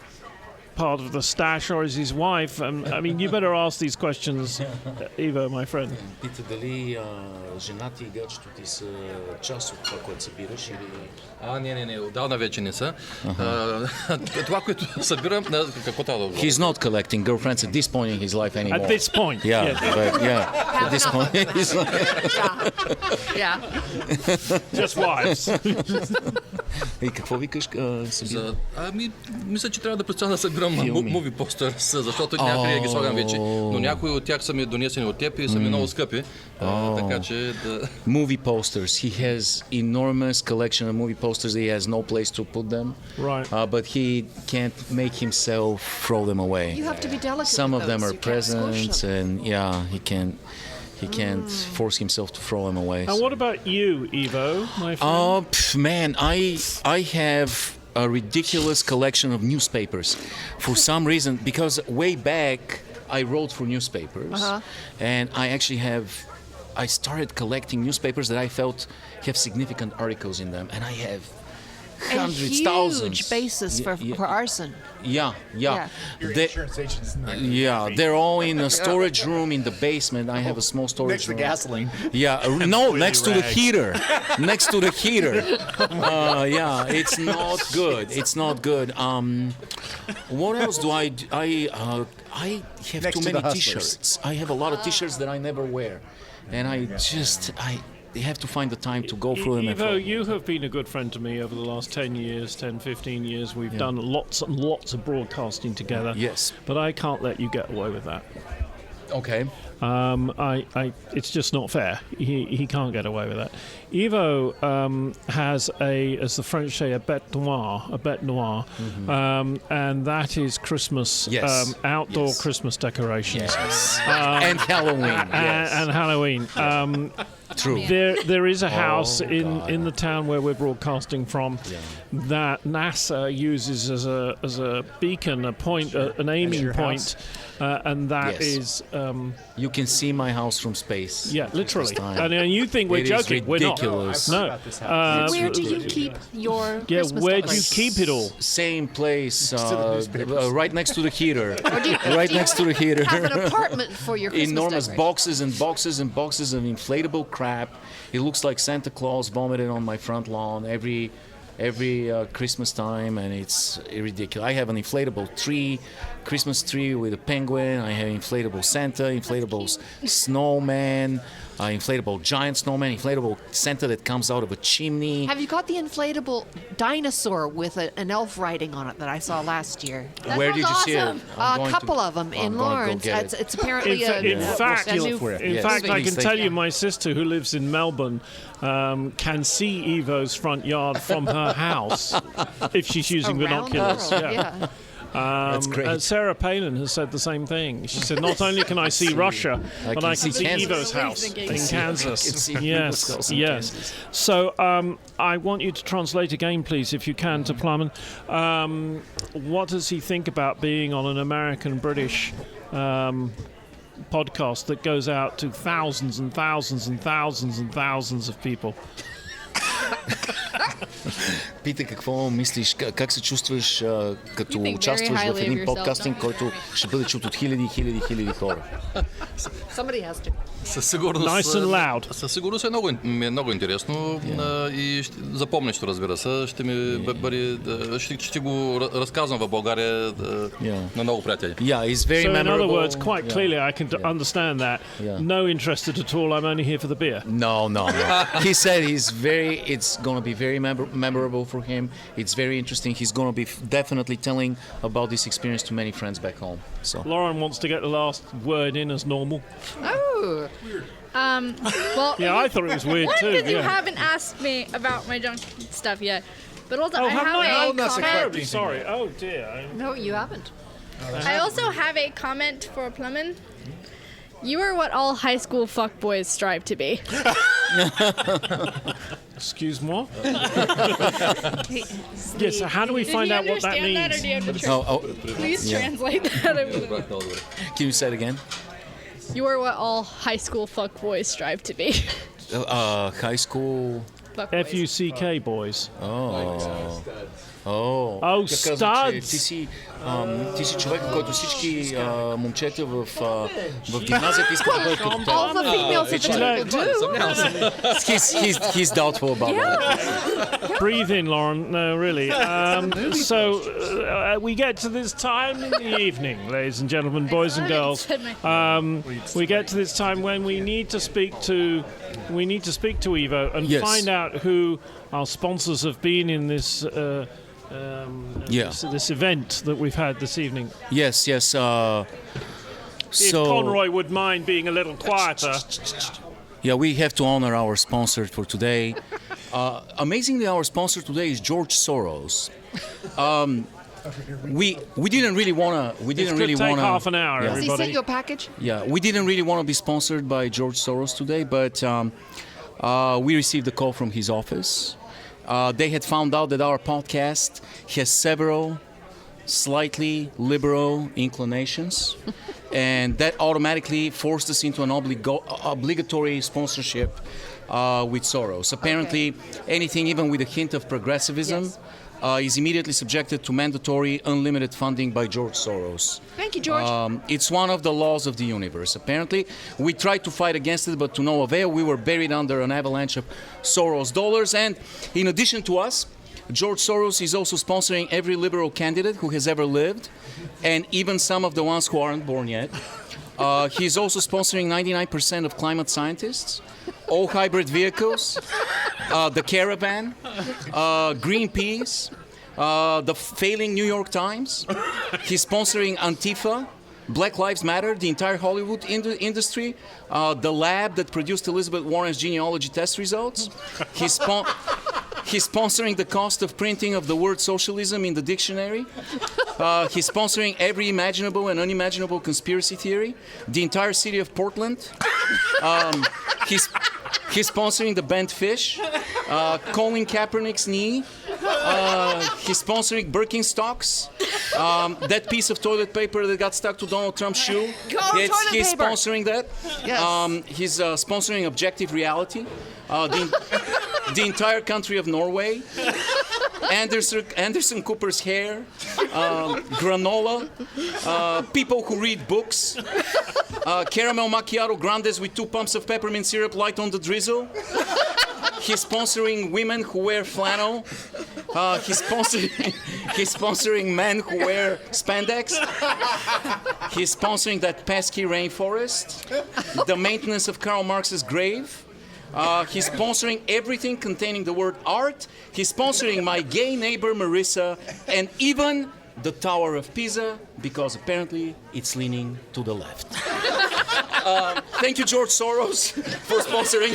part of the stash or is his wife? I mean, you better ask these questions, Eva, my friend. Пита дали жена ти и гачето ти са част от това, което събираш или... Не, отдавна вече не са. Това, което събирам, какво трябва да говоря? He's not collecting girlfriends at this point in his life anymore. At this point, Yeah, yes. but yeah, at this point he's like... Yeah. Just wives. И какво викаш? Събира? Мисля, че трябва да престана да събирам Филми. movie posters, защото някъде ги слагам вече, но някои от тях са ми донесени от теб и са ми много скъпи, така че да... Movie posters. He has enormous collection of movie posters. He has no place to put them. Right. But he can't make himself throw them away. You have to be delicate. Some with of them those. are You can't squish presents, them. and yeah, he can't force himself to throw them away. And what about you, Evo, my friend? Man, I have a ridiculous collection of newspapers. For some reason, because way back I wrote for newspapers, and I started collecting newspapers that I felt have significant articles in them, and I have A hundreds, huge thousands. basis for arson. Yeah. Yeah. Your They- insurance agent's not yeah, they're all in a storage room in the basement. I have a small storage next to room. gasoline. Yeah, no, next to the heater. Next to the heater. Yeah, it's not good. It's not good. What else do I do? I have Next too to many the hustlers. T-shirts. I have a lot of T-shirts that I never wear, and I have to find the time to go through them. Evo, you have been a good friend to me over the last 10 years, 10, 15 years. We've done lots and lots of broadcasting together. Yes. But I can't let you get away with that. Okay. It's just not fair. He can't get away with that. Evo has as the French say, a bête noire, and that is Christmas, Yes. outdoor Yes. Christmas decorations. And Halloween. Yes. And Halloween. True. There is a house in the town where we're broadcasting from that NASA uses as a beacon, a point, an aiming your point, and that Yes. is You can see my house from space. literally. First time. And you think we're It is joking? We're not. ridiculous. No. About this house. Where do you keep your Christmas Where do you decorations? keep it all? Same place, newspapers. right next to the heater. Or do you, Right do you next to the heater. have an apartment for your Christmas Enormous decorations? boxes and boxes and boxes of inflatable crap. It looks like Santa Claus vomited on my front lawn every Christmas time, and it's ridiculous. I have an inflatable Christmas tree with a penguin. I have inflatable Santa, inflatable snowman, inflatable giant snowman, inflatable Santa that comes out of a chimney. Have you got the inflatable dinosaur with an elf writing on it that I saw last year? That Where did you sounds see it? awesome. I'm A going couple to- of them I'm in going to go Lawrence. get it. It's apparently In fact, steal it for you. in Yes. fact, I Please, can thank tell you, you. my sister who lives in Melbourne can see Evo's front yard from her house if she's using around the binoculars. world. Yeah. That's great. Sarah Palin has said the same thing. She said, "Not only can I see Russia, but can I can see see Kansas. Evo's house in Kansas." I can see Yes, Evo's house in yes. Kansas. So I want you to translate again, please, if you can, to Plamen. What does he think about being on an American-British podcast that goes out to thousands and thousands and thousands and thousands of people? Пита какво мислиш, как се чувстваш като You think very участваш в highly of един yourself, подкастинг, don't you? който ще бъде чут от хиляди хора. Somebody has to. Със сигурност. Nice and loud. Със сигурност ми е много интересно и запомнящо, разбира се. Ще ми бъде. Ще го разказвам в България на много приятели. Yeah, it's very So in memorable. other words, quite Yeah. clearly, I can understand that. Yeah. No interested at all. I'm only here for the beer. No. He said it's going to be very memorable for him. It's very interesting. He's going to be definitely telling about this experience to many friends back home. So Laurann wants to get the last word in as normal. Oh. Well, Yeah, I thought it was weird one, too. because you Yeah. haven't asked me about my junk stuff yet. But also, Oh, I have I? a Oh, that's comment. terribly sorry. Oh dear. No, you haven't. I also have a comment for Plamen. You are what all high school fuckboys strive to be. Excuse me. Yes. So how do we find out what that Did you understand that, or means? do you have to please translate that? can you say it again? You are what all high school fuckboys strive to be. High school. Fuckboys. F-U-C-K boys. Oh, studs! Ти си човек, който всички момчета в гимназията искат да бъдат като теб. All the females at the table do. He's doubtful about that. Breathe in, Laurann. No, really. So we get to this time in the evening, ladies and gentlemen, boys and girls. We get to this time when we need to speak to Ivo and Yes. find out who our sponsors have been in this. This event that we've had this evening. Yes. If Conroy would mind being a little quieter. Yeah, we have to honor our sponsor for today. Amazingly, our sponsor today is George Soros. We didn't really wanna. We didn't Could really take wanna. half an hour, Yeah. Has he everybody. sent you a package? Yeah, we didn't really want to be sponsored by George Soros today, but we received a call from his office. They had found out that our podcast has several slightly liberal inclinations, and that automatically forced us into an obligatory sponsorship with Soros. Apparently, anything even with a hint of progressivism is immediately subjected to mandatory unlimited funding by George Soros. Thank you, George. It's one of the laws of the universe. Apparently, we tried to fight against it, but to no avail. We were buried under an avalanche of Soros dollars. And in addition to us, George Soros is also sponsoring every liberal candidate who has ever lived, and even some of the ones who aren't born yet. He's also sponsoring 99% of climate scientists, all hybrid vehicles, the Caravan, Greenpeace, the failing New York Times. He's sponsoring Antifa, Black Lives Matter, the entire Hollywood industry, the lab that produced Elizabeth Warren's genealogy test results. He's sponsoring the cost of printing of the word socialism in the dictionary. He's sponsoring every imaginable and unimaginable conspiracy theory. The entire city of Portland. He's sponsoring the bent fish. Colin Kaepernick's knee. He's sponsoring Birkenstocks. That piece of toilet paper that got stuck to Donald Trump's shoe. He's sponsoring that. Yes. He's sponsoring Objective Reality. The entire country of Norway. Anderson Cooper's hair. Granola. People who read books. Caramel macchiato grandes with 2 pumps of peppermint syrup light on the drizzle. He's sponsoring women who wear flannel. He's sponsoring men who wear spandex. He's sponsoring that pesky rainforest. The maintenance of Karl Marx's grave. He's sponsoring everything containing the word art. He's sponsoring my gay neighbor Marissa, and even the Tower of Pisa, because apparently it's leaning to the left. Thank you, George Soros, for sponsoring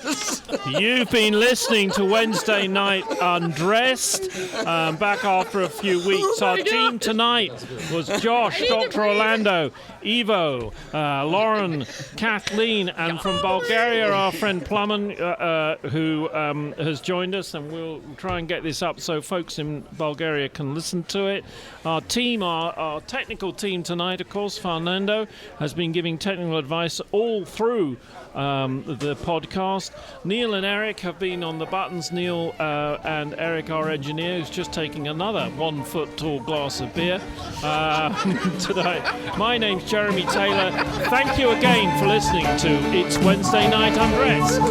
us. You've been listening to Wednesday Night Undressed. Back after a few weeks. Our team tonight was Josh, Dr. Orlando, Ivo, Laurann, Kathleen, and from Bulgaria, our friend Plamen, who has joined us, and we'll try and get this up so folks in Bulgaria can listen to it. Our team, our technical team tonight, of course, Fernando, has been giving technical advice advice all through the podcast. Neil and Eric have been on the buttons. Neil and Eric, our engineer, who's just taking another 1 foot tall glass of beer today. My name's Jeremy Taylor. Thank you again for listening to It's Wednesday Night Undressed.